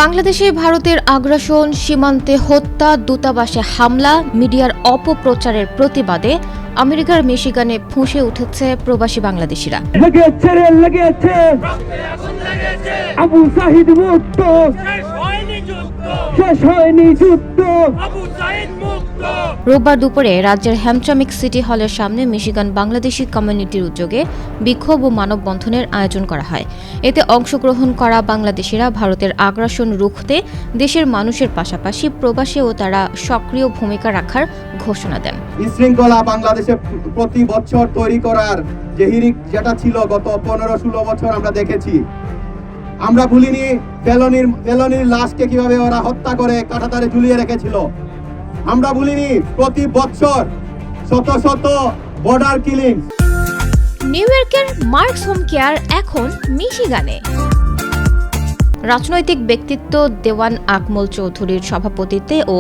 বাংলাদেশে ভারতের আগ্রাসন, সীমান্তে হত্যা, দূতাবাসে হামলা, মিডিয়ার অপপ্রচারের প্রতিবাদে আমেরিকার মিশিগানে ফুঁসে উঠেছে প্রবাসী বাংলাদেশিরা। আবু সাঈদ মুক্ত, শেষ হয়নি যুদ্ধ। রোববার দুপুরে রাজ্যের হ্যামট্রামিক সিটি হলের সামনে মিশিগান বাংলাদেশি কমিউনিটির উদ্যোগে বিক্ষোভ ও মানববন্ধনের আয়োজন করা হয়। এতে অংশগ্রহণ করা বাংলাদেশিরা ভারতের আগ্রাসন রুখতে দেশের মানুষের পাশাপাশি প্রবাসেও তারা সক্রিয় ভূমিকা রাখার ঘোষণা দেন। শৃঙ্খলা বাংলাদেশে প্রতি বছর তৈরি করার যে হিড়িক যেটা ছিল গত 15-16 বছর আমরা দেখেছি। আমরা ভুলিনি ফেলনির লাশকে কিভাবে ওরা হত্যা করে কাঁটাতারে ঝুলিয়ে রেখেছিল। আমরা ভুলিনি প্রতি বছর শত শত বর্ডার কিলিং। নিউ ইয়র্কের মার্কস হোম কেয়ার এখন মিশিগানে। রাজনৈতিক ব্যক্তিত্ব দেওয়ান আকমল চৌধুরীর সভাপতিত্বে ও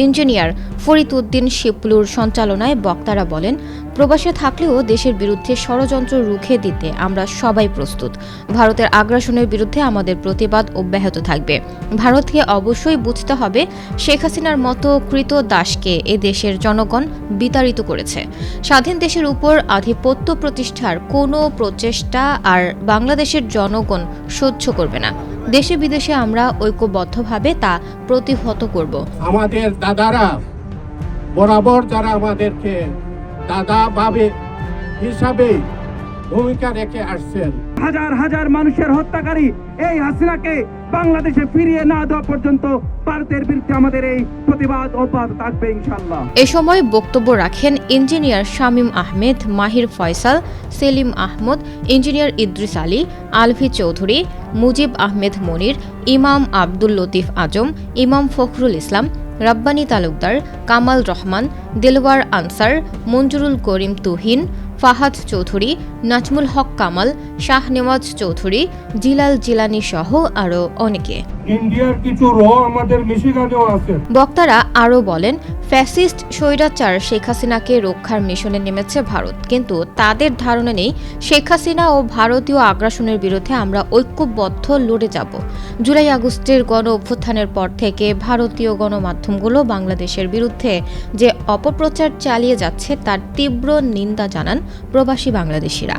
ইঞ্জিনিয়ার ফরিদ উদ্দিন শিপলুর সঞ্চালনায় বক্তারা বলেন, প্রবাসে থাকলেও দেশের বিরুদ্ধে ষড়যন্ত্র রুখে দিতে আমরা সবাই প্রস্তুত। ভারতের আগ্রাসনের বিরুদ্ধে আমাদের প্রতিবাদ অব্যাহত থাকবে। ভারতকে অবশ্যই বুঝতে হবে, শেখ হাসিনার মতো কৃতদাসকে এ দেশের জনগণ বিতাড়িত করেছে। স্বাধীন দেশের উপর আধিপত্য প্রতিষ্ঠার কোনো প্রচেষ্টা আর বাংলাদেশের জনগণ সহ্য করবে না। দেশে বিদেশে আমরা ঐক্যবদ্ধভাবে তা প্রতিহত করব। আমাদের দাদারা বরাবর যারা আমাদেরকে দাদা ভাবে হিসাবে ভূমিকা রেখে আসছেন, হাজার হাজার মানুষের হত্যাকারী এই হাসিনাকে বাংলাদেশে ফিরিয়ে না দেওয়া পর্যন্ত ভারতের বিরুদ্ধে আমাদের এই প্রতিবাদ অব্যাহত থাকবে ইনশাআল্লাহ। এ সময় বক্তব্য রাখেন ইঞ্জিনিয়ার শামীম আহমেদ, মাহির ফয়সাল, সেলিম আহমদ, ইঞ্জিনিয়ার ইদ্রিস আলী, আলভি চৌধুরী, মুজিব আহমেদ মনির, ইমাম আব্দুল লতিফ আজম, ইমাম ফখরুল ইসলাম, রাব্বানী তালুকদার, কামাল রহমান, দেলওয়ার আনসার, মঞ্জুরুল করিম তুহিন, ফাহাদ চৌধুরী, নাজমুল হক কামাল, শাহনেওয়াজ চৌধুরী, জিলাল জিলানী সহ আরও অনেকে। ইন্ডিয়ার কিছু আমাদের মিশিগানেও আছে। বক্তারা আরও বলেন, ফ্যাসিস্ট স্বৈরাচার শেখ হাসিনাকে রক্ষার মিশনে নেমেছে ভারত, কিন্তু তাদের ধারণা নেই শেখ হাসিনা ও ভারতীয় আগ্রাসনের বিরুদ্ধে আমরা ঐক্যবদ্ধ লড়ে যাব। জুলাই আগস্টের গণ অভ্যুত্থানের পর থেকে ভারতীয় গণমাধ্যমগুলো বাংলাদেশের বিরুদ্ধে যে অপপ্রচার চালিয়ে যাচ্ছে তার তীব্র নিন্দা জানান প্রবাসী বাংলাদেশিরা।